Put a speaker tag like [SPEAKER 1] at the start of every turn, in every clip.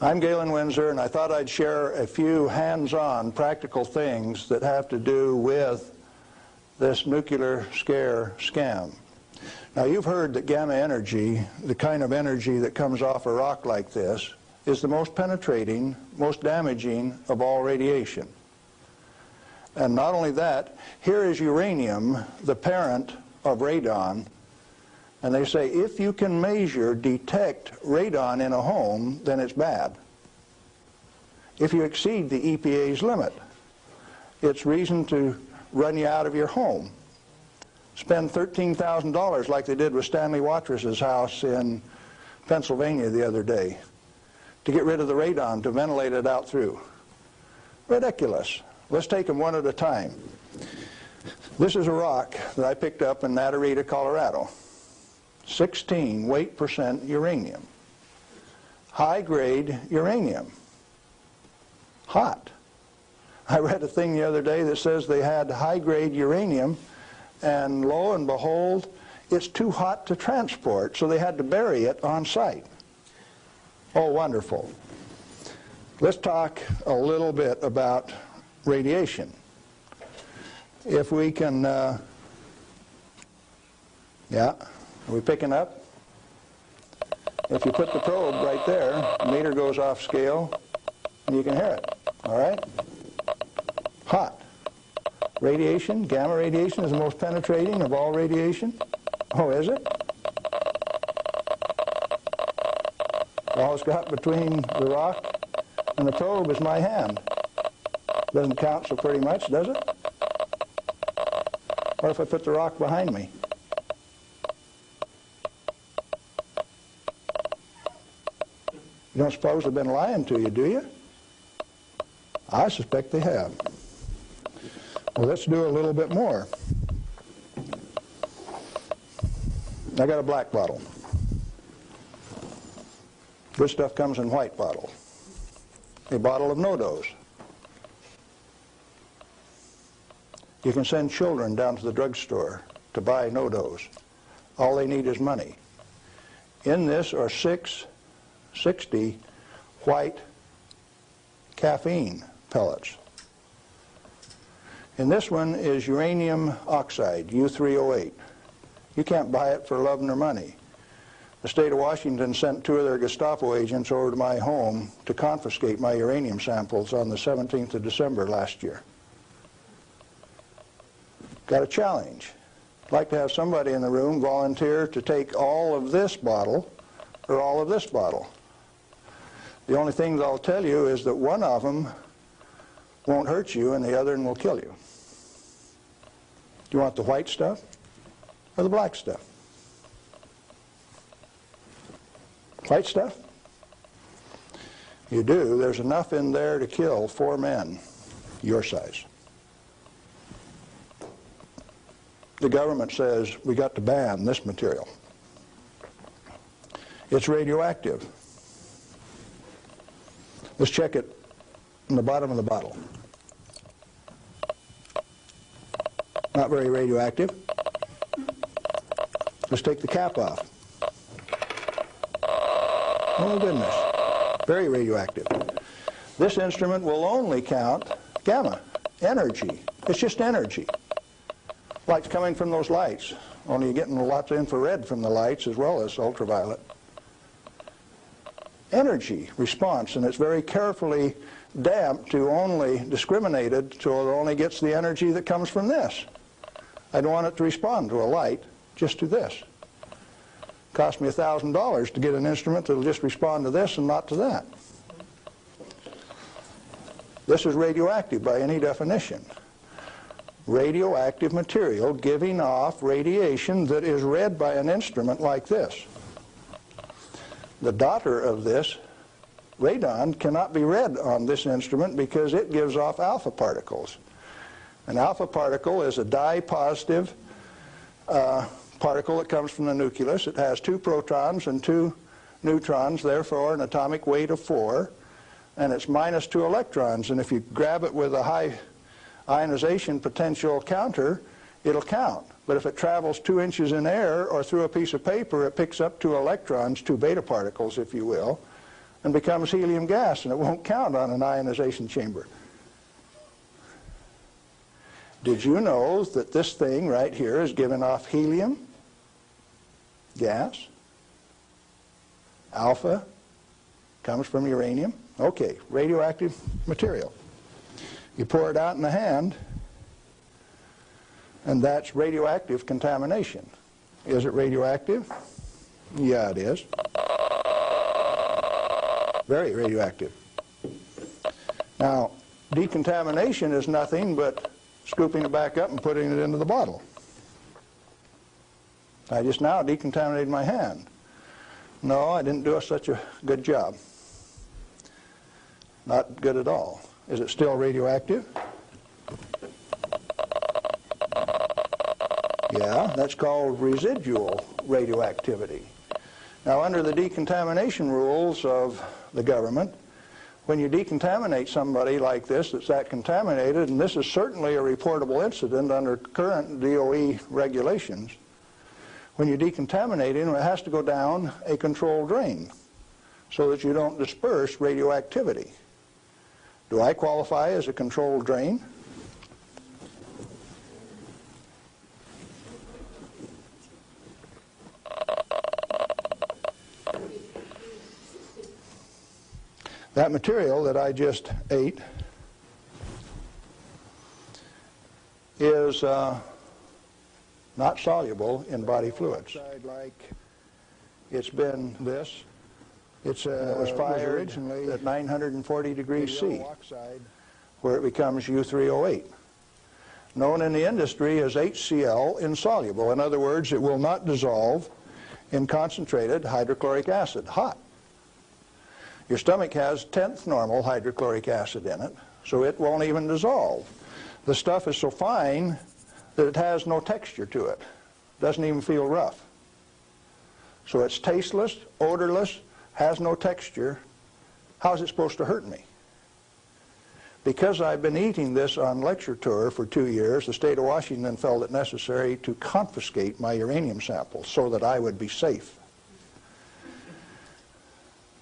[SPEAKER 1] I'm Galen Windsor, and I thought I'd share a few hands-on practical things that have to do with this nuclear scare scam. Now, you've heard that gamma energy, the kind of energy that comes off a rock like this, is the most penetrating, most damaging of all radiation. And not only that, here is uranium, the parent of radon, and they say if you can detect radon in a home, then it's bad. If you exceed the EPA's limit, it's reason to run you out of your home. Spend $13,000 like they did with Stanley Watrous' house in Pennsylvania the other day to get rid of the radon, to ventilate it out through. Ridiculous. Let's take them one at a time. This is a rock that I picked up in Natarita, Colorado. 16 weight % uranium. High-grade uranium. Hot. I read a thing the other day that says they had high-grade uranium, and lo and behold, it's too hot to transport, so they had to bury it on site. Oh, wonderful. Let's talk a little bit about radiation. If we can, yeah, are we picking up? If you put the probe right there, the meter goes off scale, and you can hear it, all right? Hot. Radiation, gamma radiation is the most penetrating of all radiation. Oh, is it? All it's got between the rock and the probe is my hand. Doesn't count so pretty much, does it? What if I put the rock behind me? You don't suppose they've been lying to you, do you? I suspect they have. Well, let's do a little bit more. I got a black bottle. This stuff comes in white bottle. A bottle of no-dose. You can send children down to the drugstore to buy no-dose. All they need is money. In this are 660 white caffeine pellets. In this one is uranium oxide, U3O8. You can't buy it for love nor money. The state of Washington sent 2 of their Gestapo agents over to my home to confiscate my uranium samples on the 17th of December last year. Got a challenge. I'd like to have somebody in the room volunteer to take all of this bottle or all of this bottle. The only thing that I'll tell you is that one of them won't hurt you and the other one will kill you. Do you want the white stuff or the black stuff? White stuff? You do. There's enough in there to kill 4 men your size. The government says we got to ban this material. It's radioactive. Let's check it in the bottom of the bottle. Not very radioactive. Let's take the cap off. Oh goodness, very radioactive. This instrument will only count gamma, energy. It's just energy. Light's coming from those lights, only you're getting lots of infrared from the lights as well as ultraviolet. Energy response, and it's very carefully damped to only discriminated so it only gets the energy that comes from this. I don't want it to respond to a light, just to this. Cost me $1,000 to get an instrument that will just respond to this and not to that. This is radioactive by any definition. Radioactive material giving off radiation that is read by an instrument like this. The daughter of this, radon, cannot be read on this instrument because it gives off alpha particles. An alpha particle is a dye-positive particle that comes from the nucleus. It has 2 protons and 2 neutrons, therefore an atomic weight of 4, and it's minus 2 electrons. And if you grab it with a high ionization potential counter, it'll count. But if it travels 2 inches in air or through a piece of paper, it picks up 2 electrons, 2 beta particles, if you will, and becomes helium gas, and it won't count on an ionization chamber. Did you know that this thing right here is giving off helium gas? Alpha comes from uranium. Okay, radioactive material. You pour it out in the hand, and that's radioactive contamination. Is it radioactive? Yeah, it is. Very radioactive. Now, decontamination is nothing but scooping it back up and putting it into the bottle. I just now decontaminated my hand. No, I didn't do such a good job. Not good at all. Is it still radioactive? Yeah, that's called residual radioactivity. Now, under the decontamination rules of the government, when you decontaminate somebody like this that's that contaminated, and this is certainly a reportable incident under current DOE regulations, when you decontaminate him, it has to go down a controlled drain so that you don't disperse radioactivity. Do I qualify as a controlled drain? That material that I just ate is not soluble in body fluids. Like it's been this. It was fired originally at 940 degrees C, where it becomes U3O8, known in the industry as HCl insoluble. In other words, it will not dissolve in concentrated hydrochloric acid, hot. Your stomach has 10th normal hydrochloric acid in it, so it won't even dissolve. The stuff is so fine that it has no texture to it. Doesn't even feel rough. So it's tasteless, odorless, has no texture. How's it supposed to hurt me? Because I've been eating this on lecture tour for 2 years, the state of Washington felt it necessary to confiscate my uranium samples so that I would be safe.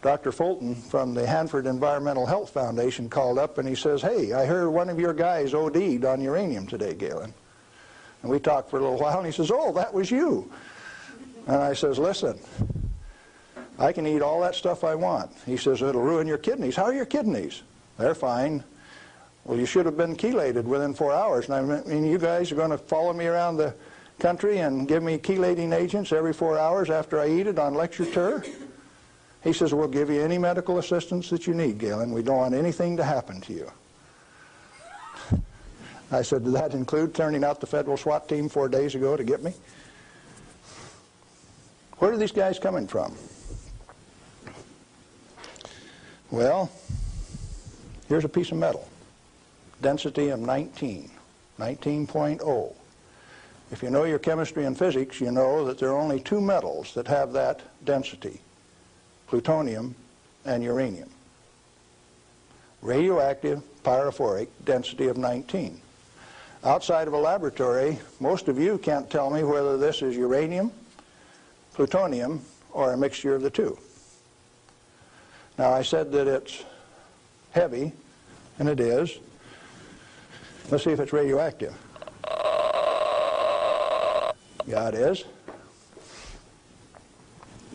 [SPEAKER 1] Dr. Fulton from the Hanford Environmental Health Foundation called up and he says, "Hey, I heard one of your guys OD'd on uranium today, Galen." And we talked for a little while and he says, "Oh, that was you." And I says, "Listen, I can eat all that stuff I want." He says, "It'll ruin your kidneys." "How are your kidneys?" "They're fine." "Well, you should have been chelated within 4 hours. And I mean, you guys are going to follow me around the country and give me chelating agents every 4 hours after I eat it on lecture tour?" He says, "We'll give you any medical assistance that you need, Galen. We don't want anything to happen to you." I said, "Did that include turning out the federal SWAT team 4 days ago to get me?" Where are these guys coming from? Well, here's a piece of metal. Density of 19.0. If you know your chemistry and physics, you know that there are only 2 metals that have that density: plutonium and uranium. Radioactive, pyrophoric, density of 19. Outside of a laboratory, most of you can't tell me whether this is uranium, plutonium, or a mixture of the two. Now, I said that it's heavy, and it is. Let's see if it's radioactive. Yeah, it is.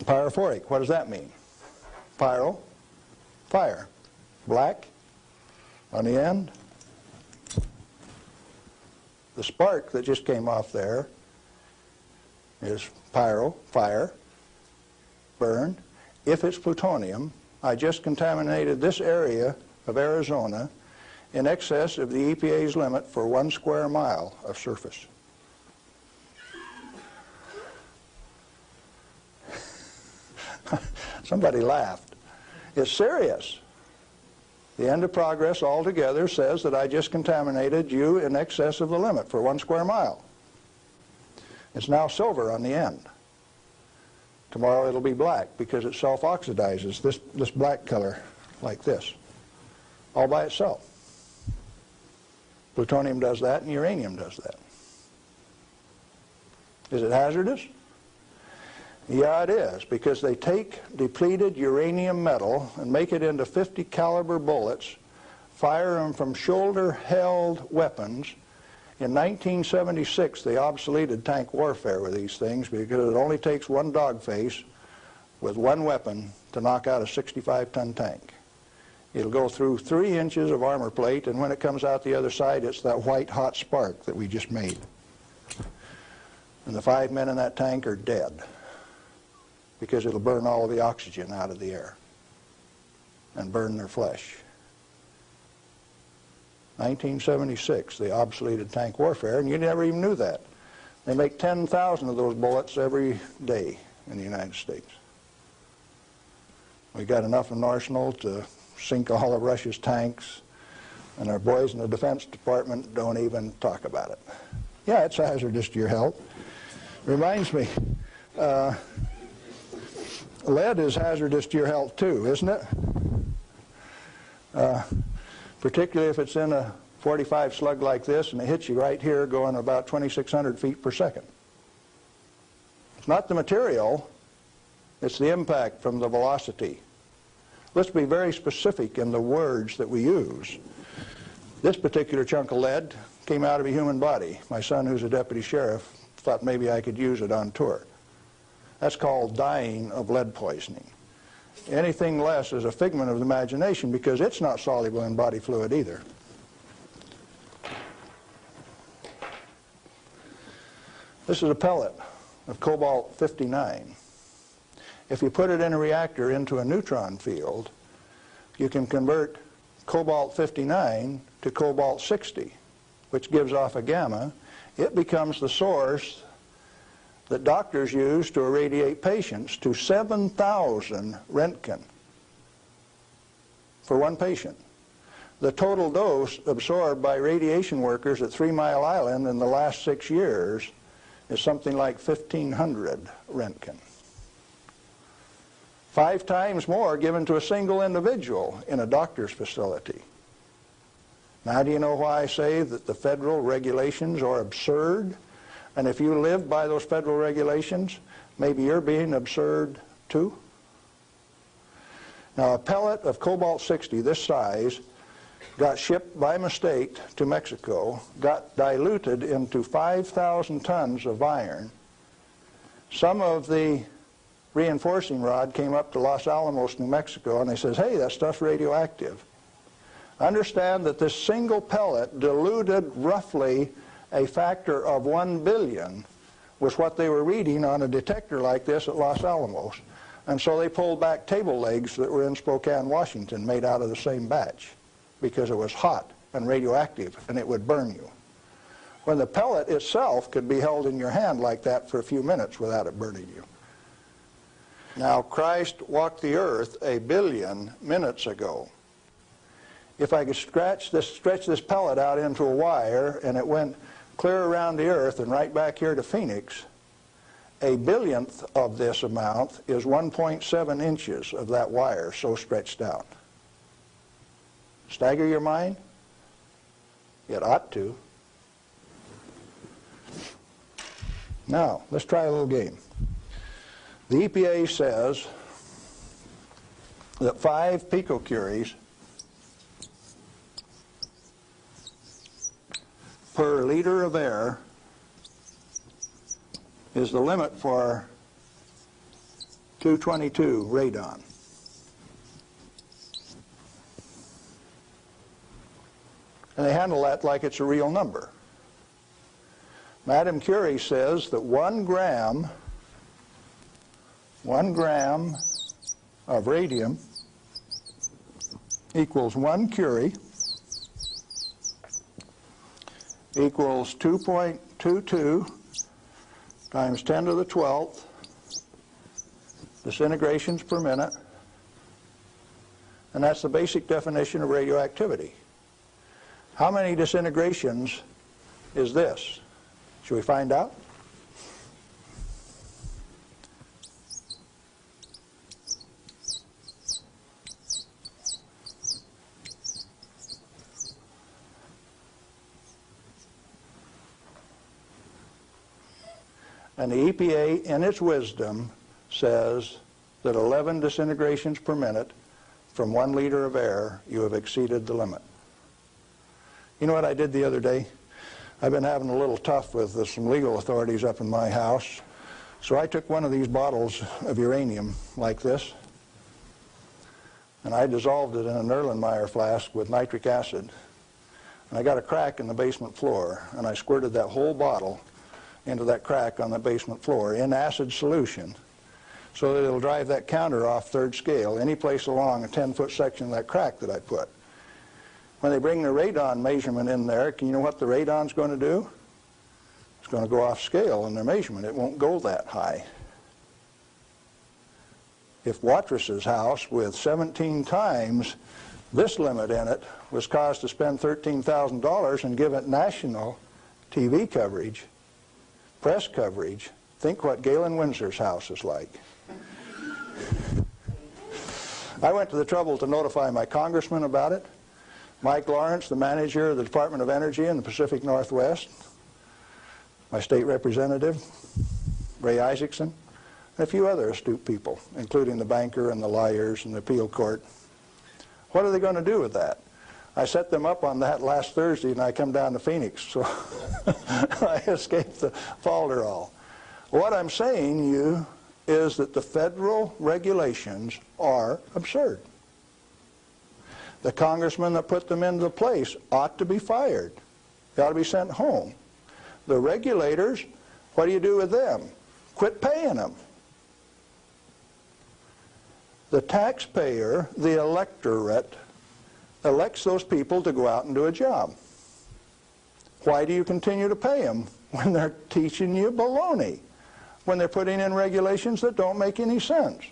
[SPEAKER 1] Pyrophoric, what does that mean? Pyro, fire. Black on the end. The spark that just came off there is pyro, fire, burn. If it's plutonium, I just contaminated this area of Arizona in excess of the EPA's limit for 1 square mile of surface. Somebody laughed. It's serious. The end of progress altogether says that I just contaminated you in excess of the limit for 1 square mile. It's now silver on the end. Tomorrow it'll be black because it self-oxidizes, this black color like this, all by itself. Plutonium does that and uranium does that. Is it hazardous? Yeah, it is, because they take depleted uranium metal and make it into 50 caliber bullets, fire them from shoulder-held weapons. In 1976, they obsoleted tank warfare with these things because it only takes one dog face with one weapon to knock out a 65-ton tank. It'll go through 3 inches of armor plate, and when it comes out the other side, it's that white hot spark that we just made. And the 5 men in that tank are dead, because it'll burn all of the oxygen out of the air and burn their flesh. 1976, they obsoleted tank warfare, and you never even knew that. They make 10,000 of those bullets every day in the United States. We got enough in arsenal to sink all of Russia's tanks, and our boys in the Defense Department don't even talk about it. Yeah, it's hazardous to your health. Reminds me, lead is hazardous to your health too, isn't it? Particularly if it's in a 45 slug like this and it hits you right here going about 2,600 feet per second. It's not the material, it's the impact from the velocity. Let's be very specific in the words that we use. This particular chunk of lead came out of a human body. My son, who's a deputy sheriff, thought maybe I could use it on tour. That's called dying of lead poisoning. Anything less is a figment of the imagination because it's not soluble in body fluid either. This is a pellet of cobalt-59. If you put it in a reactor into a neutron field, you can convert cobalt-59 to cobalt-60, which gives off a gamma. It becomes the source that doctors use to irradiate patients to 7,000 Roentgen for one patient. The total dose absorbed by radiation workers at 3 Mile Island in the last 6 years is something like 1,500 Roentgen. 5 times more given to a single individual in a doctor's facility. Now, do you know why I say that the federal regulations are absurd? And if you live by those federal regulations, maybe you're being absurd too? Now, a pellet of cobalt-60 this size got shipped by mistake to Mexico, got diluted into 5,000 tons of iron. Some of the reinforcing rod came up to Los Alamos, New Mexico, and they says, hey, that stuff's radioactive. Understand that this single pellet diluted roughly a factor of 1 billion was what they were reading on a detector like this at Los Alamos. And so they pulled back table legs that were in Spokane, Washington, made out of the same batch because it was hot and radioactive and it would burn you. When the pellet itself could be held in your hand like that for a few minutes without it burning you. Now, Christ walked the earth 1 billion minutes ago. If I could stretch this pellet out into a wire and it went clear around the earth and right back here to Phoenix, 1 billionth of this amount is 1.7 inches of that wire so stretched out. Stagger your mind? It ought to. Now, let's try a little game. The EPA says that 5 picocuries per liter of air is the limit for 222 radon. And they handle that like it's a real number. Madame Curie says that 1 gram of radium equals 1 curie equals 2.22 times 10 to the 12th disintegrations per minute, and that's the basic definition of radioactivity. How many disintegrations is this? Should we find out? And the EPA, in its wisdom, says that 11 disintegrations per minute from 1 liter of air, you have exceeded the limit. You know what I did the other day? I've been having a little tough with some legal authorities up in my house. So I took one of these bottles of uranium like this, and I dissolved it in an Erlenmeyer flask with nitric acid. And I got a crack in the basement floor, and I squirted that whole bottle into that crack on the basement floor in acid solution so that it'll drive that counter off third scale any place along a 10-foot section of that crack that I put. When they bring the radon measurement in there, you know what the radon's going to do? It's going to go off scale in their measurement. It won't go that high. If Watrous' house with 17 times this limit in it was caused to spend $13,000 and give it national TV coverage, press coverage, think what Galen Windsor's house is like. I went to the trouble to notify my congressman about it, Mike Lawrence, the manager of the Department of Energy in the Pacific Northwest, my state representative, Ray Isaacson, and a few other astute people, including the banker and the lawyers and the appeal court. What are they going to do with that? I set them up on that last Thursday, and I come down to Phoenix, so I escaped the falderall. What I'm saying to you is that the federal regulations are absurd. The congressman that put them into place ought to be fired. They ought to be sent home. The regulators, what do you do with them? Quit paying them. The taxpayer, the electorate, elects those people to go out and do a job. Why do you continue to pay them when they're teaching you baloney? When they're putting in regulations that don't make any sense?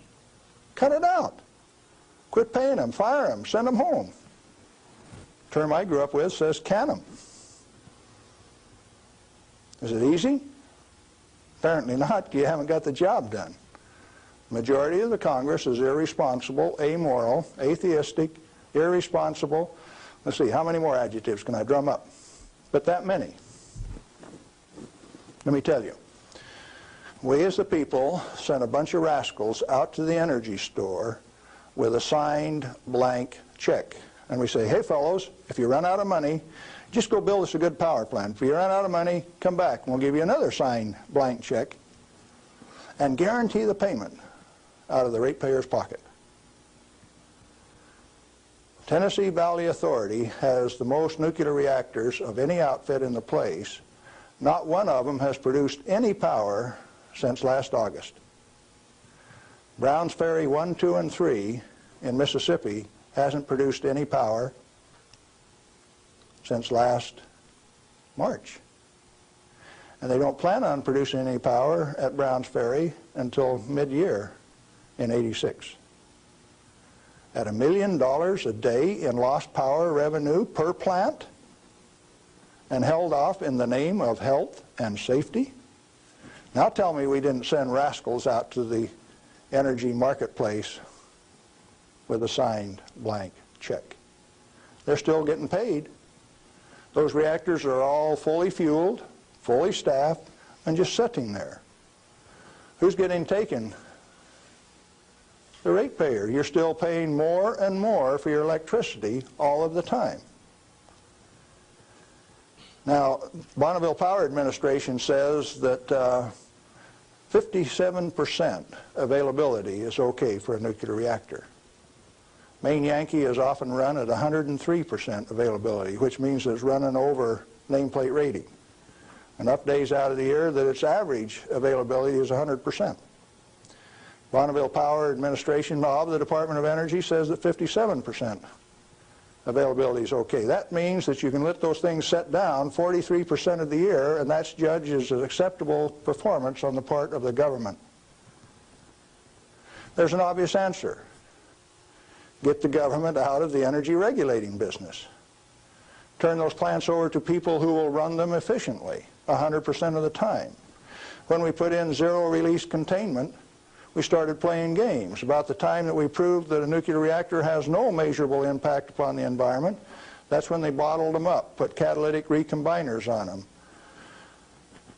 [SPEAKER 1] Cut it out. Quit paying them, fire them, send them home. The term I grew up with says can them. Is it easy? Apparently not. You haven't got the job done. The majority of the Congress is irresponsible, amoral, atheistic, irresponsible. Let's see, how many more adjectives can I drum up? But that many. Let me tell you. We as the people sent a bunch of rascals out to the energy store with a signed blank check. And we say, hey fellows, if you run out of money, just go build us a good power plant. If you run out of money, come back and we'll give you another signed blank check and guarantee the payment out of the ratepayer's pocket. Tennessee Valley Authority has the most nuclear reactors of any outfit in the place. Not one of them has produced any power since last August. Browns Ferry 1, 2, and 3 in Mississippi hasn't produced any power since last March. And they don't plan on producing any power at Browns Ferry until mid-year in '86. At $1 million a day in lost power revenue per plant and held off in the name of health and safety? Now tell me we didn't send rascals out to the energy marketplace with a signed blank check. They're still getting paid. Those reactors are all fully fueled, fully staffed, and just sitting there. Who's getting taken? The ratepayer. You're still paying more and more for your electricity all of the time. Now, Bonneville Power Administration says that 57% availability is okay for a nuclear reactor. Maine Yankee is often run at 103% availability, which means it's running over nameplate rating. Enough days out of the year that its average availability is 100%. Bonneville Power Administration of the Department of Energy says that 57% availability is okay. That means that you can let those things set down 43% of the year, and that's judged as an acceptable performance on the part of the government. There's an obvious answer. Get the government out of the energy regulating business. Turn those plants over to people who will run them efficiently 100% of the time. When we put in zero-release containment, we started playing games. About the time that we proved that a nuclear reactor has no measurable impact upon the environment, that's when they bottled them up, put catalytic recombiners on them.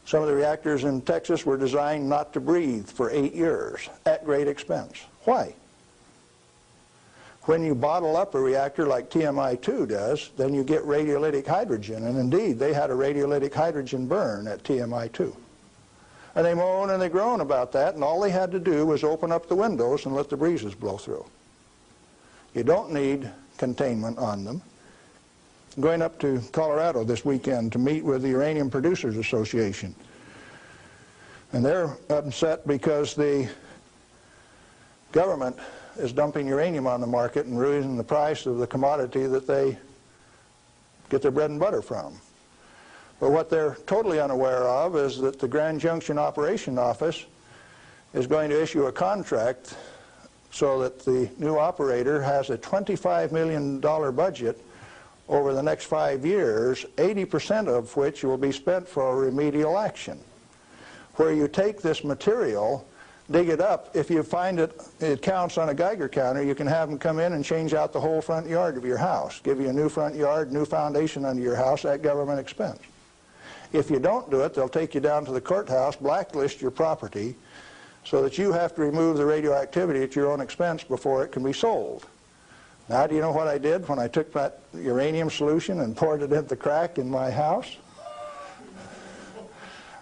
[SPEAKER 1] Some of the reactors in Texas were designed not to breathe for 8 years. great expense. Why? When you bottle up a reactor like TMI-2 does, then you get radiolytic hydrogen, and indeed they had a radiolytic hydrogen burn at TMI-2. And they moan and they groan about that, and all they had to do was open up the windows and let the breezes blow through. You don't need containment on them. I'm going up to Colorado this weekend to meet with the Uranium Producers Association. And they're upset because the government is dumping uranium on the market and raising the price of the commodity that they get their bread and butter from. But what they're totally unaware of is that the Grand Junction Operation Office is going to issue a contract so that the new operator has a $25 million budget over the next 5 years, 80% of which will be spent for remedial action, where you take this material, dig it up. If you find it counts on a Geiger counter, you can have them come in and change out the whole front yard of your house, give you a new front yard, new foundation under your house at government expense. If you don't do it, they'll take you down to the courthouse, blacklist your property, so that you have to remove the radioactivity at your own expense before it can be sold. Now, do you know what I did when I took that uranium solution and poured it into the crack in my house?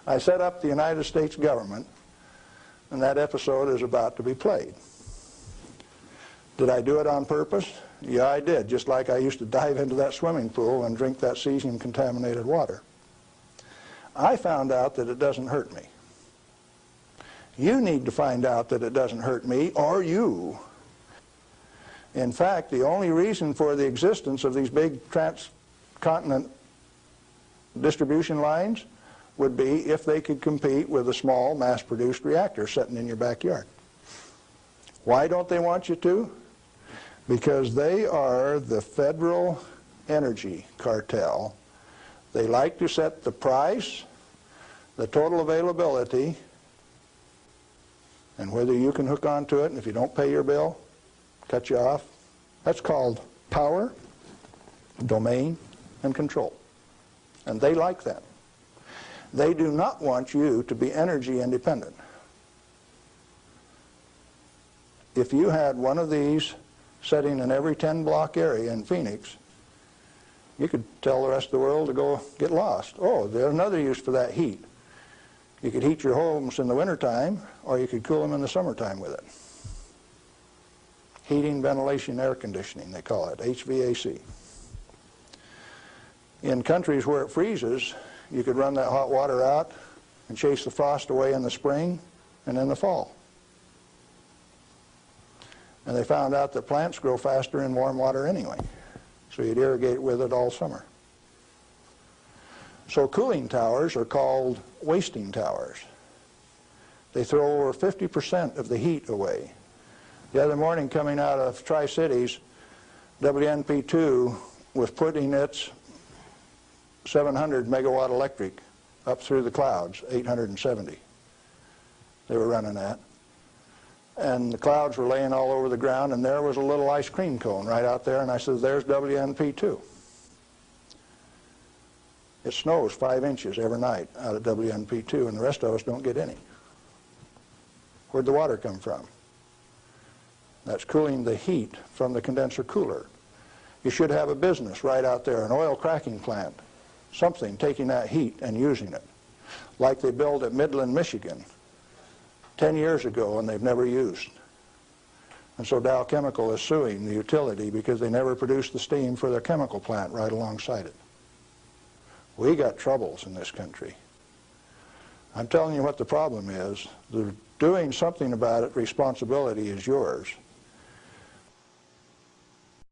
[SPEAKER 1] I set up the United States government, and that episode is about to be played. Did I do it on purpose? Yeah, I did, just like I used to dive into that swimming pool and drink that cesium-contaminated water. I found out that it doesn't hurt me. You need to find out that it doesn't hurt me, or you. In fact, the only reason for the existence of these big transcontinent distribution lines would be if they could compete with a small mass-produced reactor sitting in your backyard. Why don't they want you to? Because they are the federal energy cartel. They like to set the price, the total availability, and whether you can hook onto it, and if you don't pay your bill, cut you off. That's called power, domain, and control. And they like that. They do not want you to be energy independent. If you had one of these sitting in every 10-block area in Phoenix, you could tell the rest of the world to go get lost. Oh, there's another use for that heat. You could heat your homes in the wintertime, or you could cool them in the summertime with it. Heating, ventilation, air conditioning, they call it, HVAC. In countries where it freezes, you could run that hot water out and chase the frost away in the spring and in the fall. And they found out that plants grow faster in warm water anyway, so you'd irrigate with it all summer. So cooling towers are called wasting towers. They throw over 50% of the heat away. The other morning, coming out of Tri-Cities, WNP2 was putting its 700 megawatt electric up through the clouds, 870 they were running at. And the clouds were laying all over the ground, and there was a little ice cream cone right out there, and I said, there's WNP2. It snows 5 inches every night out at WNP2, and the rest of us don't get any. Where'd the water come from? That's cooling the heat from the condenser cooler. You should have a business right out there, an oil cracking plant, something taking that heat and using it, like they built at Midland, Michigan 10 years ago and they've never used. And so Dow Chemical is suing the utility because they never produced the steam for their chemical plant right alongside it. We got troubles in this country. I'm telling you what the problem is. Doing something about it, responsibility is yours.